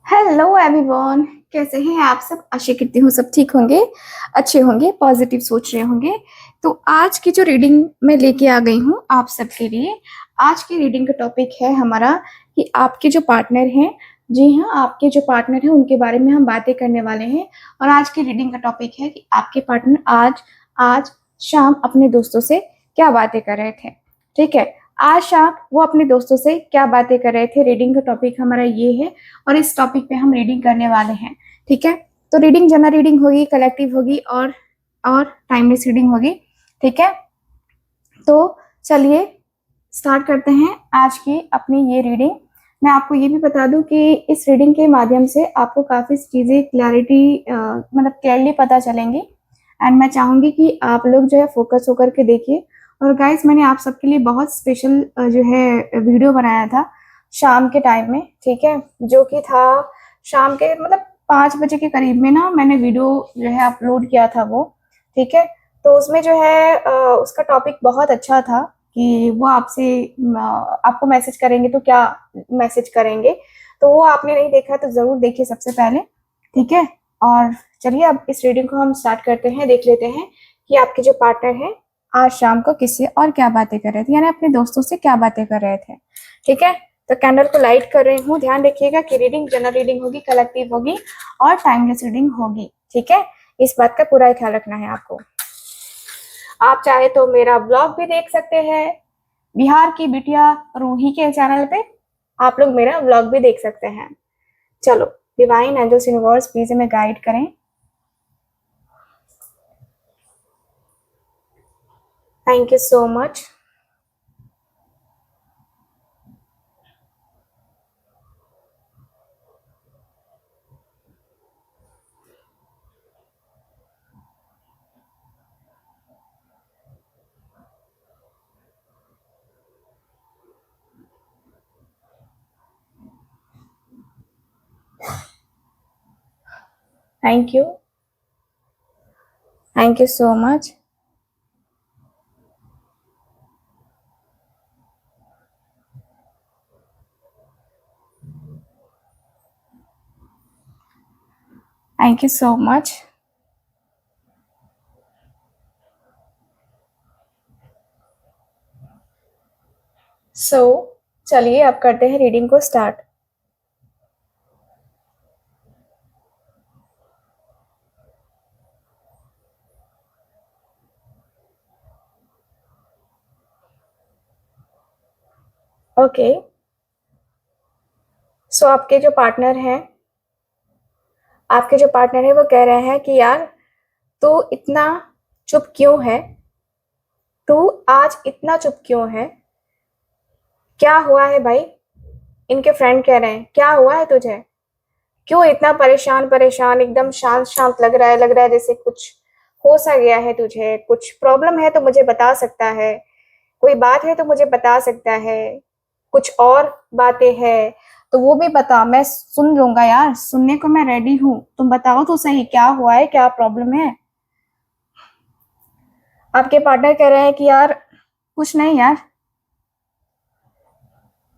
Hello everyone. कैसे हैं आप सब? आशा करती हूँ सब ठीक होंगे, अच्छे होंगे, पॉजिटिव सोच रहे होंगे। तो आज की जो रीडिंग मैं लेके आ गई हूँ आप सबके लिए, आज की रीडिंग का टॉपिक है हमारा कि आपके जो पार्टनर हैं, जी हाँ, आपके जो पार्टनर हैं उनके बारे में हम बातें करने वाले हैं। और आज की रीडिंग का टॉपिक है कि आपके पार्टनर आज आज शाम अपने दोस्तों से क्या बातें कर रहे थे। ठीक है, आज शाम वो अपने दोस्तों से क्या बातें कर रहे थे। रीडिंग का टॉपिक हमारा ये है और इस टॉपिक पे हम रीडिंग करने वाले हैं। ठीक है, तो रीडिंग जनरल रीडिंग होगी, कलेक्टिव होगी और टाइमलेस रीडिंग होगी। ठीक है, तो चलिए स्टार्ट करते हैं आज की अपनी ये रीडिंग। मैं आपको ये भी बता दूं कि इस रीडिंग के माध्यम से आपको काफ़ी चीज़ें क्लैरिटी मतलब क्लियरली पता चलेंगी। एंड मैं चाहूँगी कि आप लोग जो है फोकस होकर के देखिए। और गाइस, मैंने आप सबके लिए बहुत स्पेशल जो है वीडियो बनाया था शाम के टाइम में। ठीक है, जो कि था शाम के मतलब 5 बजे के करीब में ना मैंने वीडियो जो है अपलोड किया था वो। ठीक है, तो उसमें जो है उसका टॉपिक बहुत अच्छा था कि वो आपको मैसेज करेंगे तो क्या मैसेज करेंगे। तो वो आपने नहीं देखा तो ज़रूर देखिए सबसे पहले। ठीक है, और चलिए अब इस रीडिंग को हम स्टार्ट करते हैं। देख लेते हैं कि आपके जो पार्टनर हैं आज शाम को किससे और क्या बातें कर रहे थे, यानी अपने दोस्तों से क्या बातें कर रहे थे। ठीक है, तो कैंडल को लाइट कर रही हूँ। ध्यान रखिएगा कि रीडिंग जनरल रीडिंग होगी, कलेक्टिव होगी और टाइमलेस रीडिंग होगी। ठीक है, इस बात का पूरा ख्याल रखना है आपको। आप चाहे तो मेरा ब्लॉग भी देख सकते हैं, बिहार की बिटिया रूही के चैनल पे आप लोग मेरा ब्लॉग भी देख सकते हैं। चलो, डिवाइन एंजल्स यूनिवर्स प्लीज हमें गाइड करें। Thank you so much. Thank you, thank you so much. Thank you so much. So चलिए अब करते हैं रीडिंग को स्टार्ट। ओके, सो आपके जो पार्टनर है वो कह रहे हैं कि यार तू इतना चुप क्यों है, तू आज इतना चुप क्यों है, क्या हुआ है भाई। इनके फ्रेंड कह रहे हैं क्या हुआ है तुझे, क्यों इतना परेशान परेशान, एकदम शांत शांत लग रहा है जैसे कुछ हो सा गया है तुझे, कुछ प्रॉब्लम है तो मुझे बता सकता है, कोई बात है तो मुझे बता सकता है, कुछ और बातें हैं तो वो भी बता, मैं सुन लूंगा यार, सुनने को मैं रेडी हूँ, तुम बताओ तो सही क्या हुआ है, क्या प्रॉब्लम है। आपके पार्टनर कह रहे हैं कि यार कुछ नहीं यार,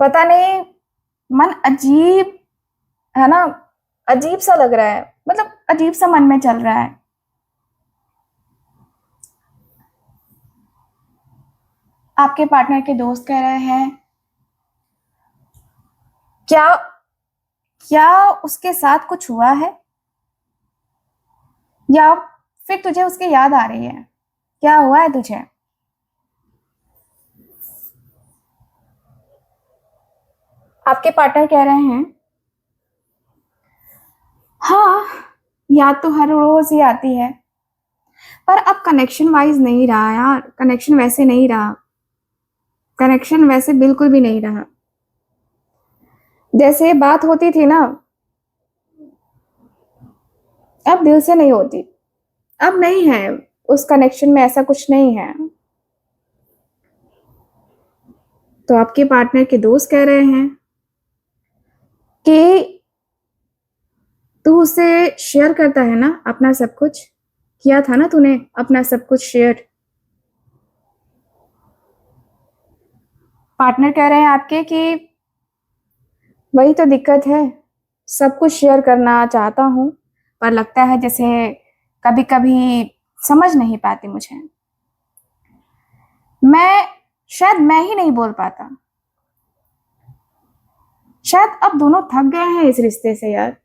पता नहीं, मन अजीब है ना, अजीब सा लग रहा है, मतलब अजीब सा मन में चल रहा है। आपके पार्टनर के दोस्त कह रहे हैं क्या क्या उसके साथ कुछ हुआ है, या फिर तुझे उसकी याद आ रही है, क्या हुआ है तुझे। आपके पार्टनर कह रहे हैं हाँ, याद तो हर रोज ही आती है, पर अब कनेक्शन वाइज नहीं रहा यार, कनेक्शन वैसे नहीं रहा, कनेक्शन वैसे बिल्कुल भी नहीं रहा, जैसे बात होती थी ना अब दिल से नहीं होती, अब नहीं है, उस कनेक्शन में ऐसा कुछ नहीं है। तो आपके पार्टनर के दोस्त कह रहे हैं कि तू उसे शेयर करता है ना अपना सब कुछ, किया था ना तूने अपना सब कुछ शेयर। पार्टनर कह रहे हैं आपके कि वही तो दिक्कत है, सब कुछ शेयर करना चाहता हूँ, पर लगता है जैसे कभी कभी समझ नहीं पाती मुझे। शायद मैं ही नहीं बोल पाता। शायद अब दोनों थक गए हैं इस रिश्ते से यार।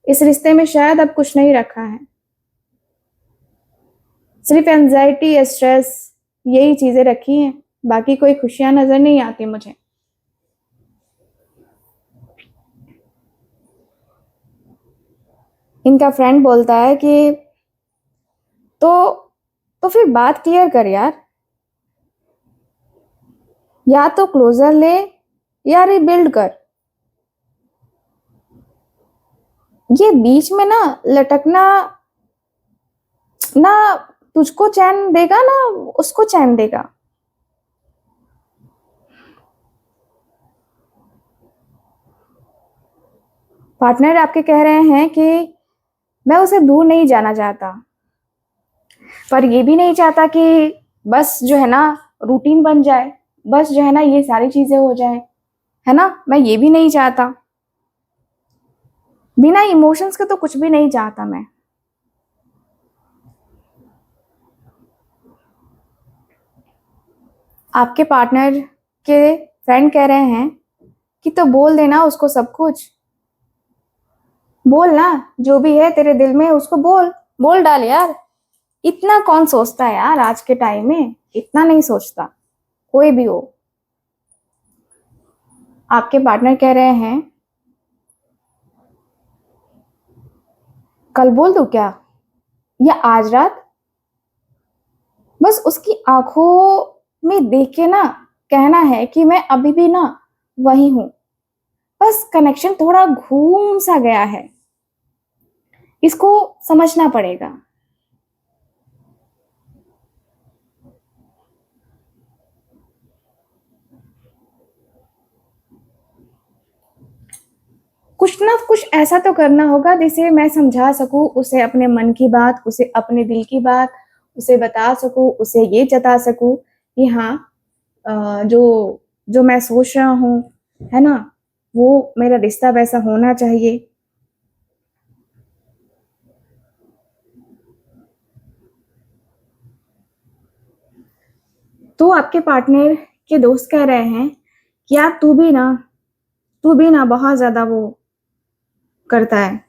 इस रिश्ते में शायद अब कुछ नहीं रखा है, सिर्फ एंजाइटी, स्ट्रेस, यही चीजें रखी हैं। बाकी कोई खुशियां नजर नहीं आती मुझे। इनका फ्रेंड बोलता है कि तो तो फिर बात क्लियर कर यार, या तो क्लोजर ले या रिबिल्ड कर। ये बीच में ना लटकना ना तुझको चैन देगा ना उसको चैन देगा। पार्टनर आपके कह रहे हैं कि मैं उसे दूर नहीं जाना चाहता, पर ये भी नहीं चाहता कि बस जो है ना रूटीन बन जाए, बस जो है ना ये सारी चीजें हो जाए, है ना। मैं ये भी नहीं चाहता, बिना इमोशंस के तो कुछ भी नहीं चाहता मैं। आपके पार्टनर के फ्रेंड कह रहे हैं कि तो बोल देना उसको सब कुछ, बोल ना जो भी है तेरे दिल में उसको बोल, बोल डाल यार। इतना कौन सोचता है यार आज के टाइम में, इतना नहीं सोचता कोई भी हो। आपके पार्टनर कह रहे हैं कल बोल दूं क्या, या आज रात। बस उसकी आंखों में देख के ना कहना है कि मैं अभी भी ना वही हूं, बस कनेक्शन थोड़ा घूम सा गया है, इसको समझना पड़ेगा। कुछ ना कुछ ऐसा तो करना होगा जिसे मैं समझा सकूं उसे अपने मन की बात, उसे अपने दिल की बात, उसे बता सकूं, उसे ये जता सकूं कि हाँ जो जो मैं सोच रहा हूँ, है ना, वो मेरा रिश्ता वैसा होना चाहिए। तो आपके पार्टनर के दोस्त कह रहे हैं कि यार तू भी ना बहुत ज्यादा वो करता है।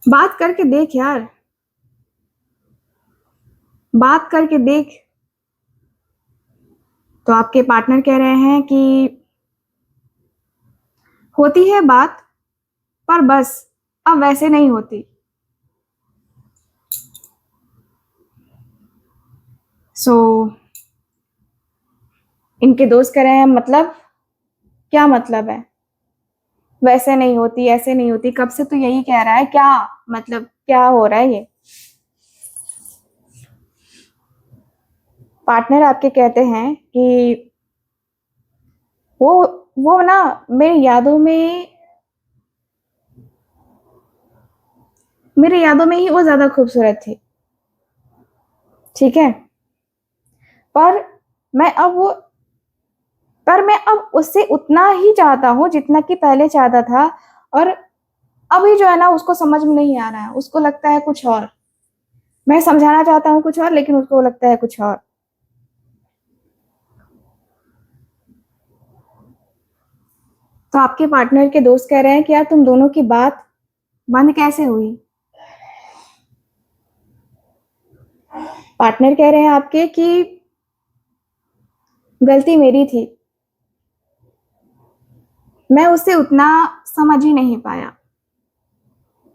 बात करके देख यार, बात करके देख। तो आपके पार्टनर कह रहे हैं कि होती है बात, पर बस अब वैसे नहीं होती। सो इनके दोस्त कह रहे हैं मतलब, क्या मतलब है वैसे नहीं होती ऐसे नहीं होती, कब से तो यही कह रहा है, क्या मतलब क्या हो रहा है ये। पार्टनर आपके कहते हैं कि वो वो ना मेरी यादों में ही वो ज्यादा खूबसूरत थी, ठीक है। पर मैं अब वो पर मैं अब उससे उतना ही चाहता हूँ जितना कि पहले चाहता था। और अभी जो है ना उसको समझ में नहीं आ रहा है, उसको लगता है कुछ और। मैं समझाना चाहता हूँ कुछ और, लेकिन उसको लगता है कुछ और। तो आपके पार्टनर के दोस्त कह रहे हैं कि यार तुम दोनों की बात बंद कैसे हुई। पार्टनर कह रहे हैं आपके कि गलती मेरी थी, मैं उससे उतना समझ ही नहीं पाया,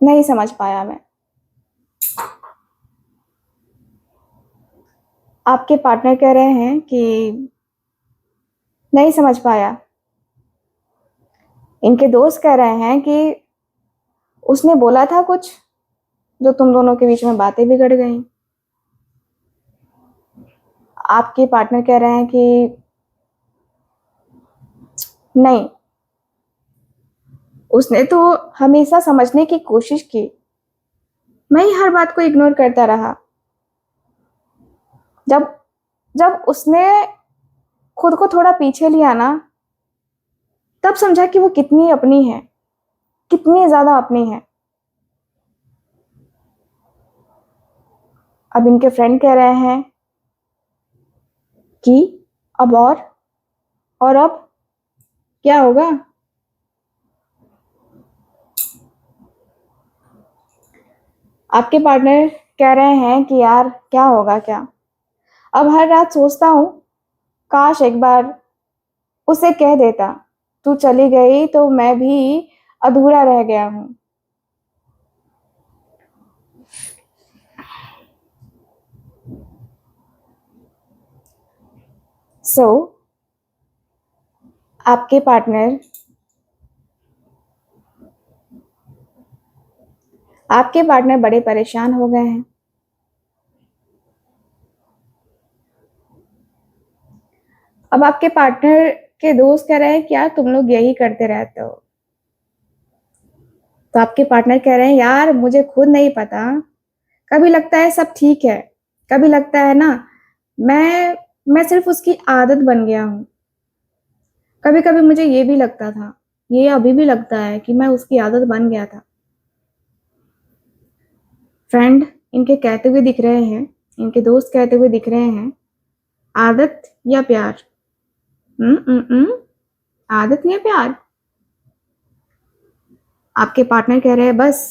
नहीं समझ पाया मैं। आपके पार्टनर कह रहे हैं कि नहीं समझ पाया। इनके दोस्त कह रहे हैं कि उसने बोला था कुछ जो तुम दोनों के बीच में बातें बिगड़ गई। आपके पार्टनर कह रहे हैं कि नहीं, उसने तो हमेशा समझने की कोशिश की, मैं ही हर बात को इग्नोर करता रहा। जब जब उसने खुद को थोड़ा पीछे लिया ना, तब समझा कि वो कितनी अपनी है, कितनी ज्यादा अपनी है। अब इनके फ्रेंड कह रहे हैं कि अब और अब क्या होगा। आपके पार्टनर कह रहे हैं कि यार क्या होगा क्या। अब हर रात सोचता हूँ काश एक बार उसे कह देता, तू चली गई तो मैं भी अधूरा रह गया हूँ। सो आपके पार्टनर बड़े परेशान हो गए हैं। अब आपके पार्टनर के दोस्त कह रहे हैं कि यार तुम लोग यही करते रहते हो। तो आपके पार्टनर कह रहे हैं यार मुझे खुद नहीं पता, कभी लगता है सब ठीक है, कभी लगता है ना मैं सिर्फ उसकी आदत बन गया हूँ। कभी कभी मुझे ये भी लगता था, ये अभी भी लगता है कि मैं उसकी आदत बन गया था। फ्रेंड इनके कहते हुए दिख रहे हैं, इनके दोस्त कहते हुए दिख रहे हैं, आदत या प्यार। आदत या प्यार। आपके पार्टनर कह रहे हैं बस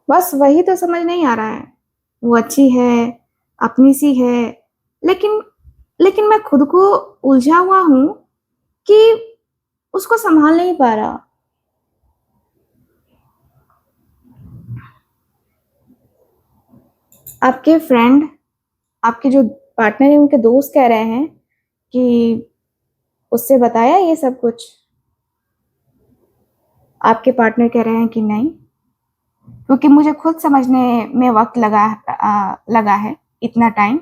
बस वही तो समझ नहीं आ रहा है। वो अच्छी है, अपनी सी है, लेकिन लेकिन मैं खुद को उलझा हुआ हूं कि उसको संभाल नहीं पा रहा। आपके फ्रेंड, आपके जो पार्टनर है उनके दोस्त कह रहे हैं कि उससे बताया ये सब कुछ। आपके पार्टनर कह रहे हैं कि नहीं, क्योंकि मुझे खुद समझने में वक्त लगा है इतना टाइम।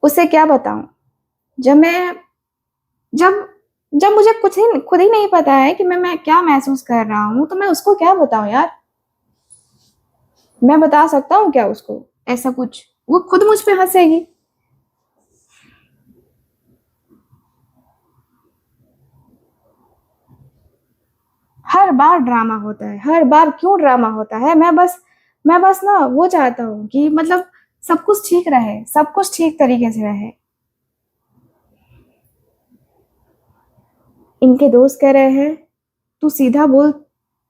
उसे क्या बताऊं, जब मैं जब जब मुझे कुछ ही खुद ही नहीं पता है कि मैं क्या महसूस कर रहा हूं, तो मैं उसको क्या बताऊं यार। मैं बता सकता हूँ क्या उसको ऐसा कुछ, वो खुद मुझ पे हंसेगी। हर बार ड्रामा होता है, हर बार क्यों ड्रामा होता है। मैं बस ना वो चाहता हूँ कि मतलब सब कुछ ठीक रहे, सब कुछ ठीक तरीके से रहे। इनके दोस्त कह रहे हैं तू सीधा बोल,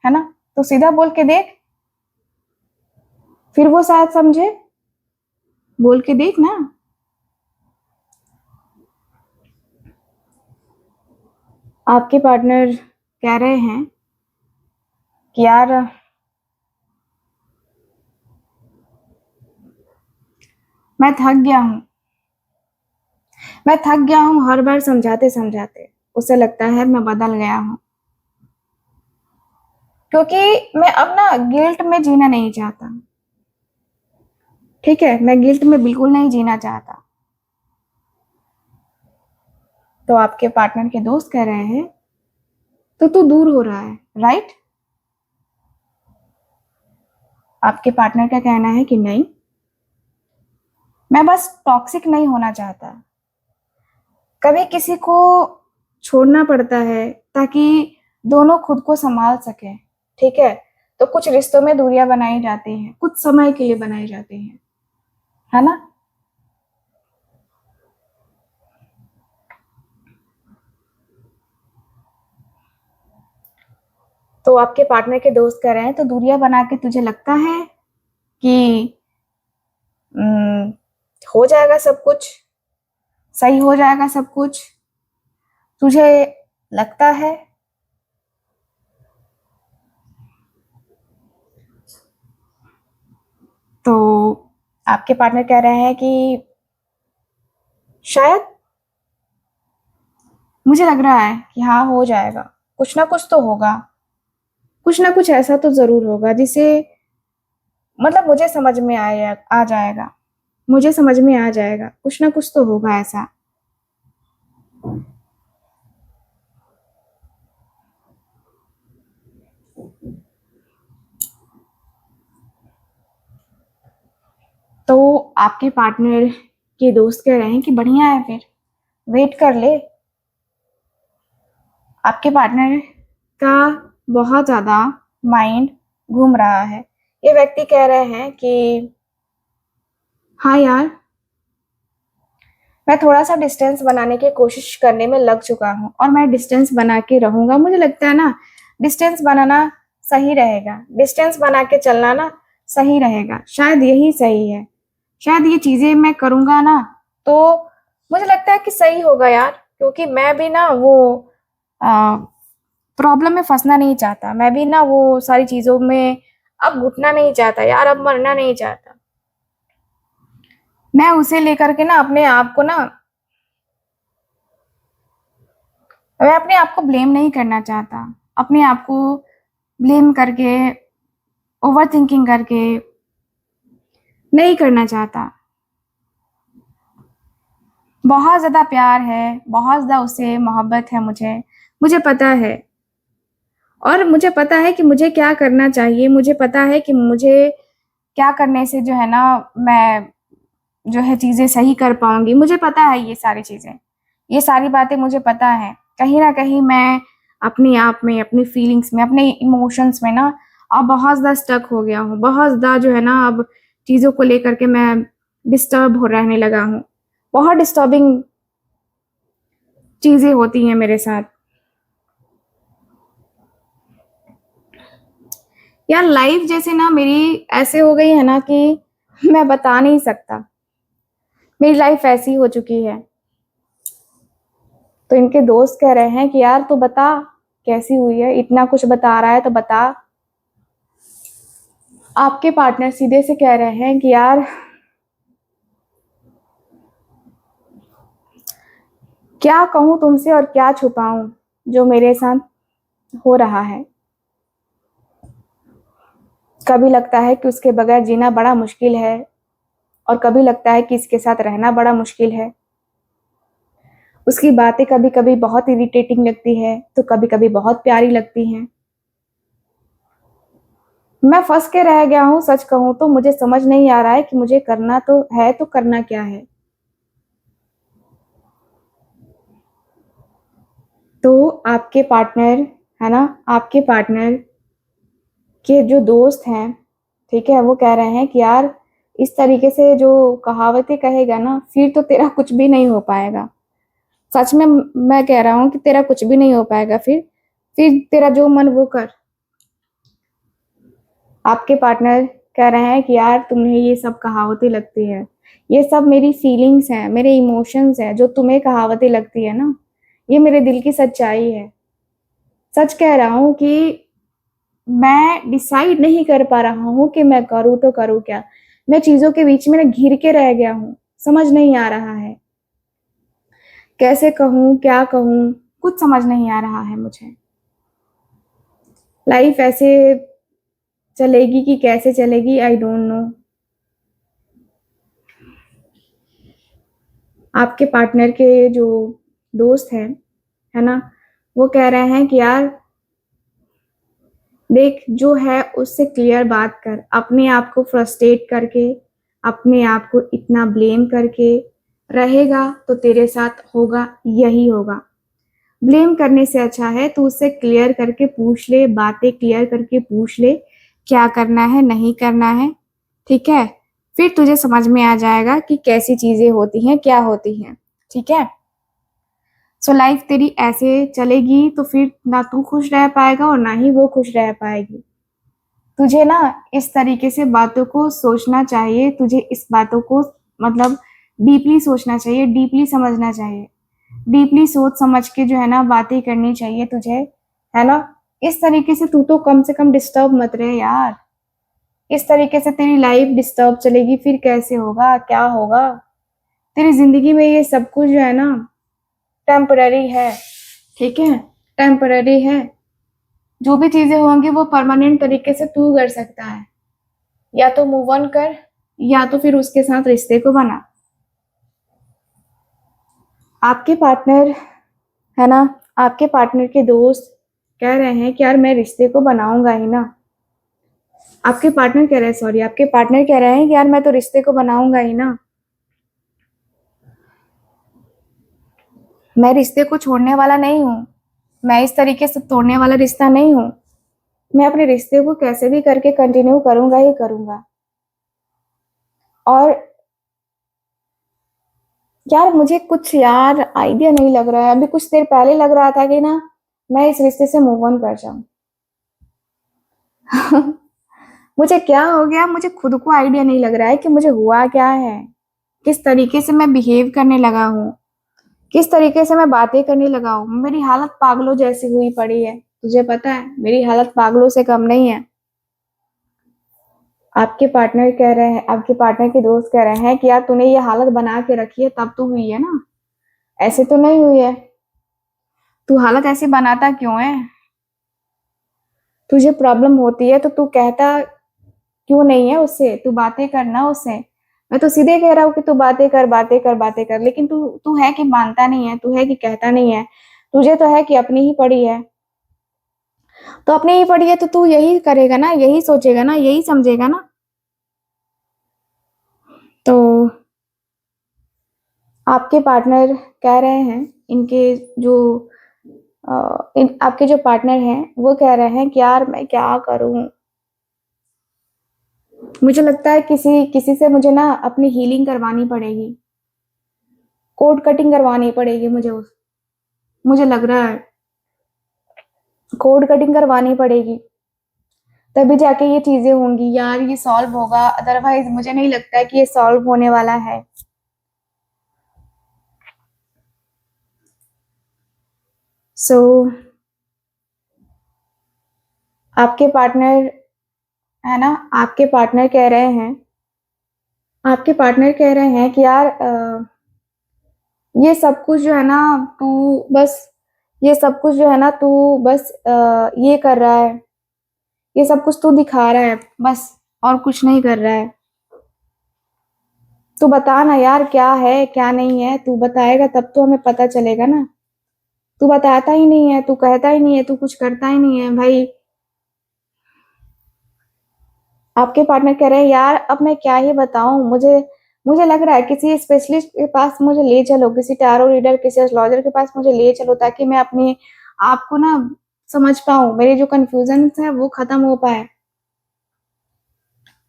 है ना, तो सीधा बोल के देख, फिर वो शायद समझे। बोल के देख ना। आपके पार्टनर कह रहे हैं कि यार मैं थक गया हूँ, मैं थक गया हूँ हर बार समझाते समझाते। उसे लगता है मैं बदल गया हूँ, क्योंकि मैं अब ना गिल्ट में जीना नहीं चाहता। ठीक है, मैं गिल्ट में बिल्कुल नहीं जीना चाहता। तो आपके पार्टनर के दोस्त कह रहे हैं तो तू दूर हो रहा है, राइट। आपके पार्टनर का कहना है कि नहीं, मैं बस टॉक्सिक नहीं होना चाहता। कभी किसी को छोड़ना पड़ता है ताकि दोनों खुद को संभाल सके। ठीक है, तो कुछ रिश्तों में दूरियां बनाई जाती हैं, कुछ समय के लिए बनाई जाती हैं, है ना। तो आपके पार्टनर के दोस्त कह रहे हैं तो दूरियां बना के तुझे लगता है कि हम्म, हो जाएगा सब कुछ, सही हो जाएगा सब कुछ, तुझे लगता है। तो आपके पार्टनर कह रहे हैं कि शायद मुझे लग रहा है कि हाँ हो जाएगा, कुछ ना कुछ तो होगा, कुछ ना कुछ ऐसा तो जरूर होगा जिसे मतलब मुझे समझ में आ जाएगा, मुझे समझ में आ जाएगा, कुछ ना कुछ तो होगा ऐसा। तो आपके पार्टनर के दोस्त कह रहे हैं कि बढ़िया है फिर, वेट कर ले। आपके पार्टनर का बहुत ज़्यादा माइंड घूम रहा है। ये व्यक्ति कह रहे हैं कि हाँ यार, मैं थोड़ा सा डिस्टेंस बनाने की कोशिश करने में लग चुका हूँ और मैं डिस्टेंस बना के रहूंगा। मुझे लगता है ना, डिस्टेंस बनाना सही रहेगा, डिस्टेंस बना के चलना ना सही रहेगा, शायद यही सही है। शायद ये चीजें मैं करूंगा ना तो मुझे लगता है कि सही होगा यार, क्योंकि मैं भी ना वो प्रॉब्लम में फंसना नहीं चाहता, मैं भी ना वो सारी चीजों में अब घुटना नहीं चाहता यार, अब मरना नहीं चाहता। मैं उसे लेकर के ना अपने आप को ना, मैं अपने आप को ब्लेम नहीं करना चाहता, अपने आप को ब्लेम करके, ओवर थिंकिंग करके नहीं करना चाहता। बहुत ज़्यादा प्यार है, बहुत ज़्यादा उससे मोहब्बत है मुझे, मुझे पता है। और मुझे पता है कि मुझे क्या करना चाहिए, मुझे पता है कि मुझे क्या करने से जो है ना मैं जो है चीज़ें सही कर पाऊँगी। मुझे पता है ये सारी चीज़ें, ये सारी बातें मुझे पता है। कहीं न कहीं मैं अपने आप में, अपनी फीलिंग्स में, अपने इमोशंस में ना अब बहुत ज़्यादा स्टक हो गया हूँ। बहुत ज़्यादा जो है ना अब चीज़ों को लेकर के मैं डिस्टर्ब हो रहने लगा हूँ। बहुत डिस्टर्बिंग चीज़ें होती हैं मेरे साथ। यार लाइफ जैसे ना मेरी ऐसे हो गई है ना कि मैं बता नहीं सकता। मेरी लाइफ ऐसी हो चुकी है। तो इनके दोस्त कह रहे हैं कि यार तू बता कैसी हुई है, इतना कुछ बता रहा है तो बता। आपके पार्टनर सीधे से कह रहे हैं कि यार क्या कहूँ तुमसे और क्या छुपाऊं जो मेरे साथ हो रहा है। कभी लगता है कि उसके बगैर जीना बड़ा मुश्किल है और कभी लगता है कि इसके साथ रहना बड़ा मुश्किल है। उसकी बातें कभी कभी बहुत इरिटेटिंग लगती है तो कभी कभी बहुत प्यारी लगती हैं। मैं फंस के रह गया हूँ, सच कहूँ तो मुझे समझ नहीं आ रहा है कि मुझे करना तो है तो करना क्या है। तो आपके पार्टनर, है ना, आपके पार्टनर के जो दोस्त हैं, ठीक है, वो कह रहे हैं कि यार इस तरीके से जो कहावतें कहेगा ना फिर तो तेरा कुछ भी नहीं हो पाएगा। सच में मैं कह रहा हूँ कि तेरा कुछ भी नहीं हो पाएगा। फिर तेरा जो मन वो कर। आपके पार्टनर कह रहे हैं कि यार तुम्हें ये सब कहावतें लगती है, ये सब मेरी फीलिंग्स हैं, मेरे इमोशंस हैं, जो तुम्हें कहावतें लगती है ना ये मेरे दिल की सच्चाई है। सच कह रहा हूँ कि मैं डिसाइड नहीं कर पा रहा हूँ कि मैं करूँ तो करूँ क्या। मैं चीजों के बीच में ना घिर के रह गया हूँ, समझ नहीं आ रहा है कैसे कहूँ क्या कहूँ, कुछ समझ नहीं आ रहा है मुझे। लाइफ ऐसे चलेगी कि कैसे चलेगी, आई डोंट नो। आपके पार्टनर के जो दोस्त हैं, है ना, वो कह रहे हैं कि यार देख जो है उससे क्लियर बात कर, अपने आप को फ्रस्ट्रेट करके, अपने आप को इतना ब्लेम करके रहेगा तो तेरे साथ होगा यही होगा। ब्लेम करने से अच्छा है तू उससे क्लियर करके पूछ ले, बातें क्लियर करके पूछ ले क्या करना है नहीं करना है, ठीक है। फिर तुझे समझ में आ जाएगा कि कैसी चीजें होती हैं क्या होती हैं, ठीक है। सो लाइफ तेरी ऐसे चलेगी तो फिर ना तू खुश रह पाएगा और ना ही वो खुश रह पाएगी। तुझे ना इस तरीके से बातों को सोचना चाहिए, तुझे इस बातों को मतलब डीपली सोचना चाहिए, डीपली समझना चाहिए, डीपली सोच समझ के जो है ना बातें करनी चाहिए तुझे, है ना। इस तरीके से तू तो कम से कम डिस्टर्ब मत रहे यार। इस तरीके से तेरी लाइफ डिस्टर्ब चलेगी फिर कैसे होगा, क्या होगा। तेरी जिंदगी में ये सब कुछ जो है ना टेम्पररी है, ठीक है, टेम्पररी है। जो भी चीजें होंगी वो परमानेंट तरीके से तू कर सकता है। या तो मूव ऑन कर या तो फिर उसके साथ रिश्ते को बना। आपके पार्टनर, है ना, आपके पार्टनर के दोस्त कह रहे हैं कि यार मैं रिश्ते को बनाऊंगा ही ना। आपके पार्टनर कह रहे हैं, सॉरी, आपके पार्टनर कह रहे हैं कि यार मैं तो रिश्ते को बनाऊंगा ही ना। मैं रिश्ते को छोड़ने वाला नहीं हूँ, मैं इस तरीके से तोड़ने वाला रिश्ता नहीं हूँ। मैं अपने रिश्ते को कैसे भी करके कंटिन्यू करूंगा ही करूंगा। और यार मुझे कुछ यार आइडिया नहीं लग रहा है। अभी कुछ देर पहले लग रहा था कि ना मैं इस रिश्ते से मूव ऑन कर जाऊं। मुझे क्या हो गया, मुझे खुद को आइडिया नहीं लग रहा है कि मुझे हुआ क्या है। किस तरीके से मैं बिहेव करने लगा हूँ, किस तरीके से मैं बातें करने लगा हूँ। मेरी हालत पागलों जैसी हुई पड़ी है। तुझे पता है मेरी हालत पागलों से कम नहीं है। आपके पार्टनर कह रहे हैं, आपके पार्टनर के दोस्त कह रहे हैं कि यार तूने ये हालत बना के रखी है तब तो हुई है ना, ऐसे तो नहीं हुई है। तू हालत ऐसी बनाता क्यों है? तुझे प्रॉब्लम होती है तो तू कहता क्यों नहीं है उससे? तू बातें करना उससे। मैं तो सीधे कह रहा हूँ कि तू बातें कर, बातें कर, बातें कर, लेकिन तू तू है कि मानता नहीं है, तू है कि कहता नहीं है। तुझे तो है कि अपनी ही पड़ी है। तो अपनी ही पड़ी है तो तू यही करेगा ना, यही सोचेगा ना, यही समझेगा ना। तो आपके पार्टनर कह रहे हैं, इनके जो आपके जो पार्टनर हैं वो कह रहे हैं कि यार मैं क्या करूं। मुझे लगता है किसी किसी से मुझे ना अपनी हीलिंग करवानी पड़ेगी, कोड कटिंग करवानी पड़ेगी मुझे लग रहा है कोड कटिंग करवानी पड़ेगी, तभी जाके ये चीजें होंगी यार, ये सॉल्व होगा। अदरवाइज मुझे नहीं लगता है कि ये सॉल्व होने वाला है। सो आपके पार्टनर है ना, आपके पार्टनर कह रहे हैं, आपके पार्टनर कह रहे हैं कि यार ये सब कुछ जो है ना तू बस, ये सब कुछ जो है ना तू बस ये कर रहा है, ये सब कुछ तू दिखा रहा है बस, और कुछ नहीं कर रहा है। तू बता ना यार क्या है क्या नहीं है, तू बताएगा तब तो हमें पता चलेगा ना। तू बताता ही नहीं है, तू कहता ही नहीं है, तू कुछ करता ही नहीं है भाई। आपके पार्टनर कह रहे हैं यार अब मैं क्या ही बताऊं, मुझे मुझे लग रहा है किसी स्पेशलिस्ट के पास मुझे ले चलो, किसी टैरो रीडर, किसी एस्ट्रोलॉजर के पास मुझे ले चलो, ताकि मैं अपने आप को ना समझ पाऊं, मेरे जो कंफ्यूजन है वो खत्म हो पाए।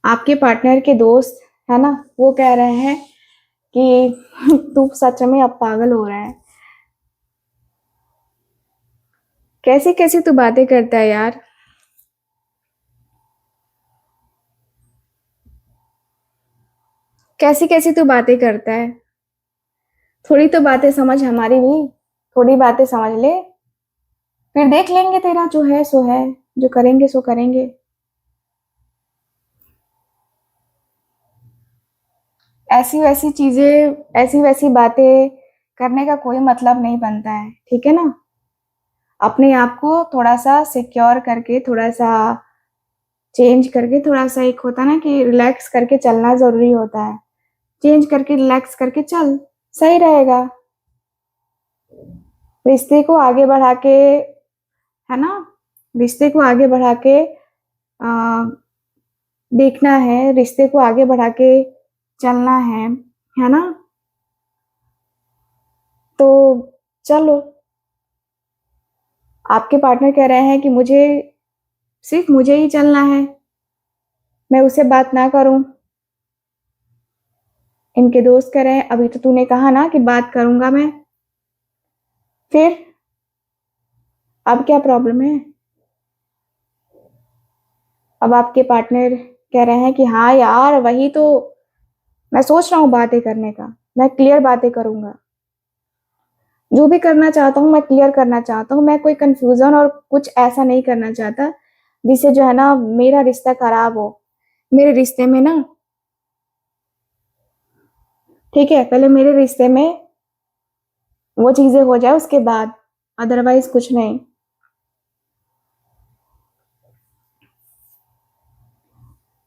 आपके पार्टनर के दोस्त है ना, वो कह रहे हैं कि तू सच में अब पागल हो रहा है। कैसी कैसी तू बातें करता है यार, कैसी कैसी तू बातें करता है। थोड़ी तो बातें समझ हमारी भी, थोड़ी बातें समझ ले, फिर देख लेंगे, तेरा जो है सो है, जो करेंगे सो करेंगे। ऐसी वैसी चीजें, ऐसी वैसी बातें करने का कोई मतलब नहीं बनता है, ठीक है ना। अपने आप को थोड़ा सा सिक्योर करके, थोड़ा सा चेंज करके, थोड़ा सा एक होता है ना कि रिलैक्स करके चलना जरूरी होता है। चेंज करके रिलैक्स करके चल, सही रहेगा। रिश्ते को आगे बढ़ा के, है ना, रिश्ते को आगे बढ़ा के आ, देखना है, रिश्ते को आगे बढ़ा के चलना है ना। तो चलो, आपके पार्टनर कह रहे हैं कि मुझे सिर्फ मुझे ही चलना है, मैं उससे बात ना करूं। इनके दोस्त कह रहे हैं अभी तो तूने कहा ना कि बात करूंगा मैं, फिर अब क्या प्रॉब्लम है? अब आपके पार्टनर कह रहे हैं कि हाँ यार वही तो मैं सोच रहा हूँ बातें करने का, मैं क्लियर बातें करूंगा, जो भी करना चाहता हूँ मैं क्लियर करना चाहता हूँ। मैं कोई कंफ्यूजन और कुछ ऐसा नहीं करना चाहता जिससे जो है ना मेरा रिश्ता खराब हो। मेरे रिश्ते में ना, ठीक है, पहले मेरे रिश्ते में वो चीजें हो जाए उसके बाद, अदरवाइज कुछ नहीं।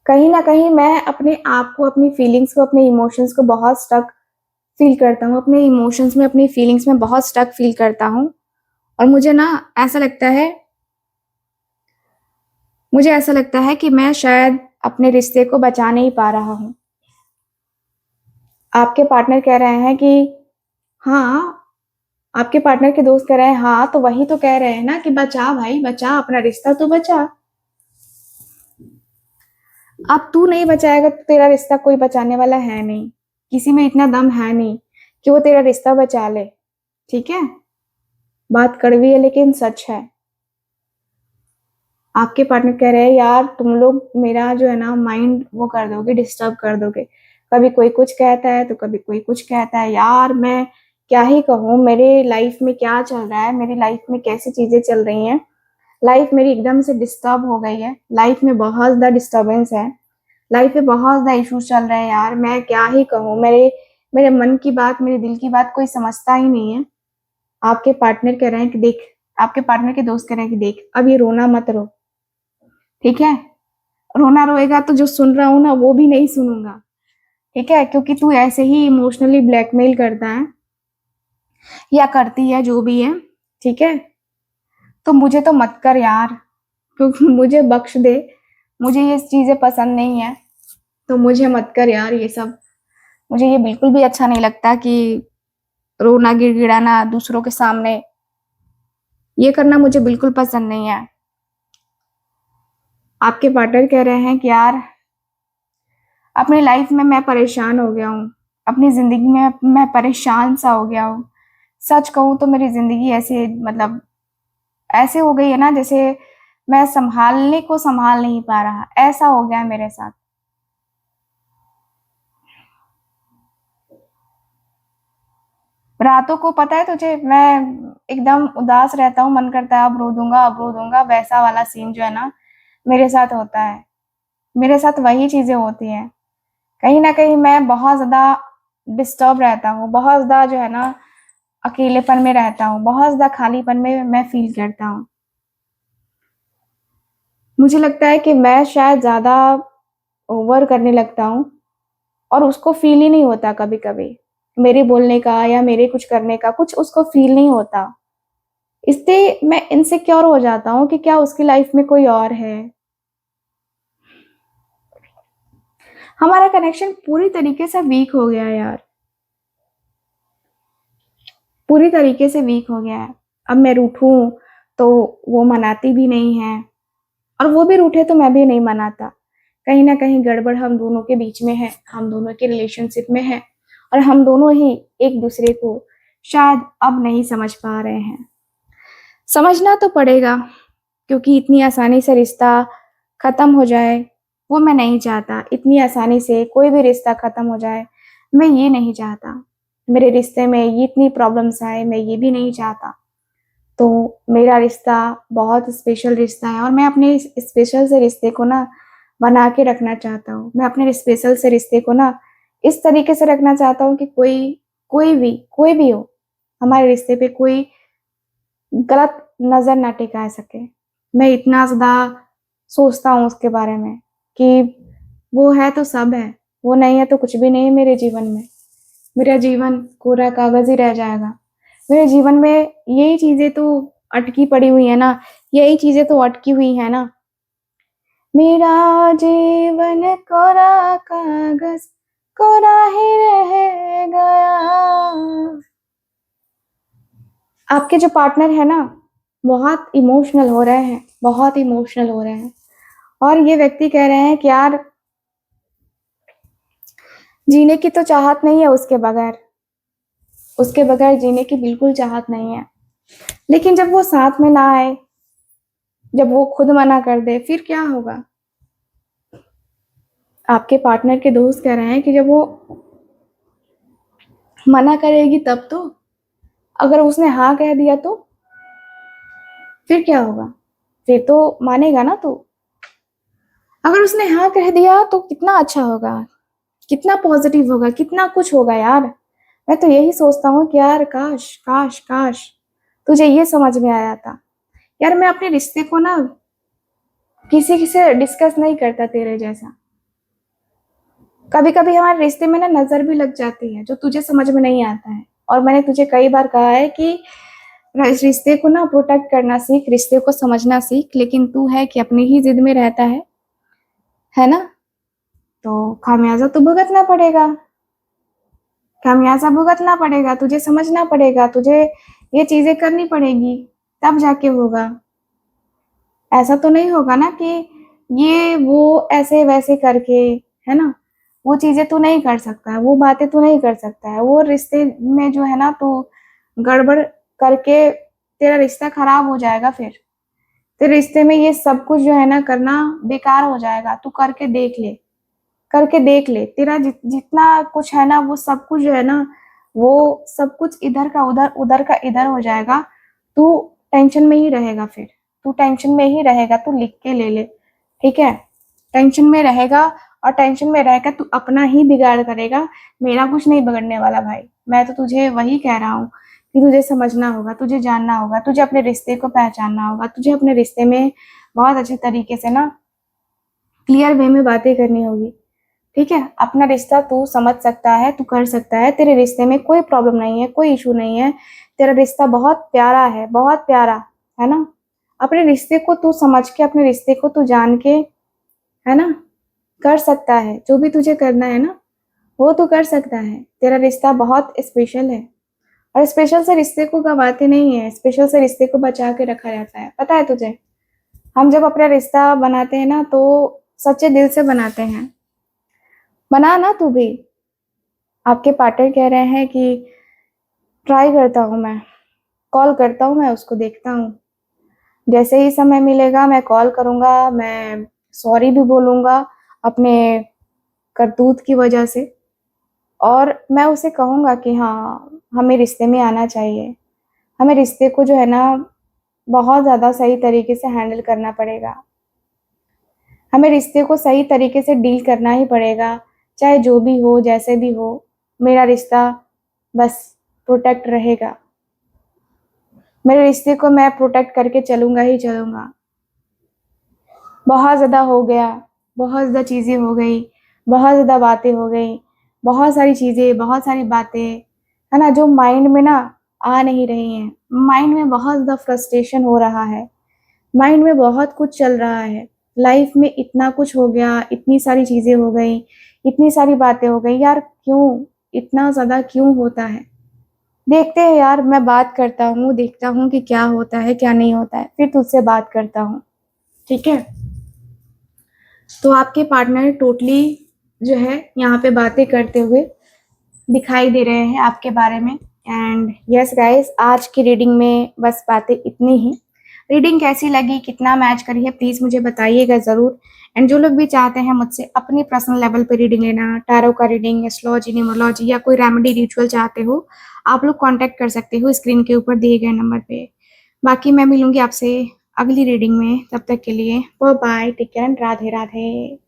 कहीं ना कहीं मैं अपने आप को, अपनी फीलिंग्स को, अपने इमोशंस को बहुत स्टक फील करता हूँ, अपने इमोशंस में, अपनी फीलिंग्स में बहुत स्टक फील करता हूँ। और मुझे ना ऐसा लगता है, मुझे ऐसा लगता है कि मैं शायद अपने रिश्ते को बचा नहीं पा रहा हूँ। आपके पार्टनर कह रहे हैं कि हाँ आपके पार्टनर के दोस्त कह रहे हैं हाँ, तो वही तो कह रहे हैं ना कि बचा भाई बचा, अपना रिश्ता तो बचा। अब तू नहीं बचाएगा तो तेरा रिश्ता कोई बचाने वाला है नहीं, किसी में इतना दम है नहीं कि वो तेरा रिश्ता बचा ले। ठीक है, बात कड़वी है लेकिन सच है। आपके पार्टनर कह रहे हैं यार तुम लोग मेरा जो है ना माइंड वो कर दोगे, डिस्टर्ब कर दोगे। कभी कोई कुछ कहता है तो कभी कोई कुछ कहता है। यार मैं क्या ही कहूँ, मेरे लाइफ में क्या चल रहा है, मेरी लाइफ में कैसी चीजें चल रही हैं। लाइफ मेरी एकदम से डिस्टर्ब हो गई है, लाइफ में बहुत ज्यादा डिस्टर्बेंस है, लाइफ में बहुत ज्यादा इश्यूज चल रहे हैं। यार मैं क्या ही कहूँ, मेरे मेरे मन की बात, मेरे दिल की बात कोई समझता ही नहीं है। आपके पार्टनर कह रहे हैं कि देख, आपके पार्टनर के दोस्त कह रहे हैं कि देख अब ये रोना मत रो, ठीक है। रोना रोएगा तो जो सुन रहा हूं ना वो भी नहीं सुनूंगा, ठीक है, क्योंकि तू ऐसे ही इमोशनली ब्लैकमेल करता है या करती है जो भी है, ठीक है। तो मुझे तो मत कर यार, क्योंकि मुझे बख्श दे, मुझे ये चीजें पसंद नहीं है। तो मुझे मत कर यार ये सब, मुझे ये बिल्कुल भी अच्छा नहीं लगता कि रोना गिड़गिड़ाना दूसरों के सामने, ये करना मुझे बिल्कुल पसंद नहीं है। आपके पार्टनर कह रहे हैं कि यार अपनी लाइफ में मैं परेशान हो गया हूँ, अपनी जिंदगी में मैं परेशान सा हो गया हूँ। सच कहूँ तो मेरी जिंदगी ऐसे मतलब ऐसे हो गई है ना जैसे मैं संभालने को संभाल नहीं पा रहा, ऐसा हो गया है मेरे साथ। रातों को पता है तुझे मैं एकदम उदास रहता हूँ, मन करता है अब रो दूंगा अब रो दूंगा, वैसा वाला सीन जो है ना मेरे साथ होता है। मेरे साथ वही चीजें होती हैं। कहीं ना कहीं मैं बहुत ज्यादा डिस्टर्ब रहता हूँ, बहुत ज्यादा जो है ना अकेलेपन में रहता हूँ, बहुत ज्यादा खालीपन में मैं फील करता हूँ। मुझे लगता है कि मैं शायद ज्यादा ओवर करने लगता हूँ और उसको फील ही नहीं होता, कभी कभी मेरे बोलने का या मेरे कुछ करने का कुछ उसको फील नहीं होता। इससे मैं इनसिक्योर हो जाता हूँ कि क्या उसकी लाइफ में कोई और है। हमारा कनेक्शन पूरी तरीके से वीक हो गया है यार, पूरी तरीके से वीक हो गया है। अब मैं रूठूं तो वो मनाती भी नहीं है, और वो भी रूठे तो मैं भी नहीं मनाता। कहीं ना कहीं गड़बड़ हम दोनों के बीच में है, हम दोनों के रिलेशनशिप में है, और हम दोनों ही एक दूसरे को शायद अब नहीं समझ पा रहे हैं। समझना तो पड़ेगा, क्योंकि इतनी आसानी से रिश्ता खत्म हो जाए वो मैं नहीं चाहता। इतनी आसानी से कोई भी रिश्ता खत्म हो जाए मैं ये नहीं चाहता। मेरे रिश्ते में ये इतनी प्रॉब्लम्स आए मैं ये भी नहीं चाहता। तो मेरा रिश्ता बहुत स्पेशल रिश्ता है, और मैं अपने इस स्पेशल से रिश्ते को ना बना के रखना चाहता हूँ। मैं अपने स्पेशल से रिश्ते को ना इस तरीके से रखना चाहता हूँ कि कोई भी हो, हमारे रिश्ते पे कोई गलत नजर ना टिका सके। मैं इतना ज्यादा सोचता हूँ उसके बारे में कि वो है तो सब है, वो नहीं है तो कुछ भी नहीं है मेरे जीवन में। मेरा जीवन कोरा कागज ही रह जाएगा। मेरे जीवन में यही चीजें तो अटकी पड़ी हुई है ना, यही चीजें तो अटकी हुई है ना। मेरा जीवन कोरा कागज कोरा ही रह गया। आपके जो पार्टनर है ना बहुत इमोशनल हो रहे हैं, बहुत इमोशनल हो रहे हैं, और ये व्यक्ति कह रहे हैं कि यार जीने की तो चाहत नहीं है उसके बगैर, उसके बगैर जीने की बिल्कुल चाहत नहीं है। लेकिन जब वो साथ में ना आए, जब वो खुद मना कर दे, फिर क्या होगा। आपके पार्टनर के दोस्त कह रहे हैं कि जब वो मना करेगी तब तो, अगर उसने हाँ कह दिया तो फिर क्या होगा, फिर तो मानेगा ना तू। अगर उसने हाँ कह दिया तो कितना अच्छा होगा, कितना पॉजिटिव होगा, कितना कुछ होगा यार। मैं तो यही सोचता हूँ कि यार काश काश काश तुझे ये समझ में आया था। यार मैं अपने रिश्ते को ना किसी से डिस्कस नहीं करता तेरे जैसा। कभी कभी हमारे रिश्ते में ना नजर भी लग जाती है जो तुझे समझ में नहीं आता है। और मैंने तुझे कई बार कहा है कि इस रिश्ते को ना प्रोटेक्ट करना सीख, रिश्ते को समझना सीख, लेकिन तू है कि अपनी ही जिद में रहता है ना। तो खामियाजा तो भुगतना पड़ेगा, खामियाजा भुगतना पड़ेगा, तुझे समझना पड़ेगा, तुझे ये चीजें करनी पड़ेगी, तब जाके होगा। ऐसा तो नहीं होगा ना कि ये वो ऐसे वैसे करके, है ना, वो चीजें तू नहीं कर सकता है, वो बातें तू नहीं कर सकता है, वो रिश्ते में जो है ना तू गड़बड़ करके तेरा रिश्ता खराब हो जाएगा। फिर तेरे रिश्ते में ये सब कुछ जो है ना करना बेकार हो जाएगा। तू करके देख ले, करके देख ले। तेरा जितना कुछ है ना वो सब कुछ जो है ना, वो सब कुछ इधर का उधर, उधर का इधर हो जाएगा। तू टेंशन में ही रहेगा। फिर तू टेंशन में ही रहेगा। तू लिख के ले ले, ठीक है? टेंशन में रहेगा, और टेंशन में रहकर तू अपना ही बिगाड़ करेगा। मेरा कुछ नहीं बिगड़ने वाला भाई। मैं तो तुझे वही कह रहा हूँ कि तुझे समझना होगा, तुझे जानना होगा, तुझे अपने रिश्ते को पहचानना होगा, तुझे अपने रिश्ते में बहुत अच्छे तरीके से ना क्लियर वे में बातें करनी होगी, ठीक है? अपना रिश्ता तू समझ सकता है, तू कर सकता है। तेरे रिश्ते में कोई प्रॉब्लम नहीं है, कोई इशू नहीं है। तेरा रिश्ता बहुत प्यारा है, बहुत प्यारा, है ना? अपने रिश्ते को तू समझ के, अपने रिश्ते को तू जान के, है ना, कर सकता है। जो भी तुझे करना है ना वो तू कर सकता है। तेरा रिश्ता बहुत स्पेशल है, और स्पेशल से रिश्ते को गवाते नहीं है, स्पेशल से रिश्ते को बचा के रखा जाता है। पता है तुझे? हम जब अपना रिश्ता बनाते हैं ना तो सच्चे दिल से बनाते हैं। बना ना तू भी। आपके पार्टनर कह रहे हैं कि ट्राई करता हूँ मैं, कॉल करता हूँ मैं उसको, देखता हूँ। जैसे ही समय मिलेगा मैं कॉल करूँगा, मैं सॉरी भी बोलूँगा अपने करतूत की वजह से, और मैं उसे कहूँगा कि हाँ, हमें रिश्ते में आना चाहिए। हमें रिश्ते को जो है ना बहुत ज़्यादा सही तरीके से हैंडल करना पड़ेगा। हमें रिश्ते को सही तरीके से डील करना ही पड़ेगा, चाहे जो भी हो, जैसे भी हो। मेरा रिश्ता बस प्रोटेक्ट रहेगा। मेरे रिश्ते को मैं प्रोटेक्ट करके चलूँगा ही चलूँगा। बहुत ज़्यादा हो गया, बहुत ज़्यादा चीज़ें हो गई, बहुत ज़्यादा बातें हो गई, बहुत सारी चीज़ें, बहुत सारी बातें, है ना, जो माइंड में ना आ नहीं रही हैं। माइंड में बहुत ज़्यादा फ्रस्ट्रेशन हो रहा है, माइंड में बहुत कुछ चल रहा है। लाइफ में इतना कुछ हो गया, इतनी सारी चीज़ें हो गई, इतनी सारी बातें हो गई। यार क्यों, इतना ज़्यादा क्यों होता है? देखते हैं यार, मैं बात करता हूँ, देखता हूँ कि क्या होता है क्या नहीं होता है, फिर तुझसे बात करता हूँ, ठीक है? तो आपके पार्टनर टोटली जो है यहाँ पे बातें करते हुए दिखाई दे रहे हैं आपके बारे में। एंड यस गाइस, आज की रीडिंग में बस बातें इतनी ही। रीडिंग कैसी लगी, कितना मैच करी है, प्लीज़ मुझे बताइएगा ज़रूर। एंड जो लोग भी चाहते हैं मुझसे अपनी पर्सनल लेवल पे रीडिंग लेना, टैरो का रीडिंग, एस्ट्रोलॉजी, न्यूमरोलॉजी, या कोई रेमेडी रिचुअल चाहते हो, आप लोग कांटेक्ट कर सकते हो स्क्रीन के ऊपर दिए गए नंबर पे। बाकी मैं मिलूंगी आपसे अगली रीडिंग में, तब तक के लिए bye bye, take care and Radhe Radhe.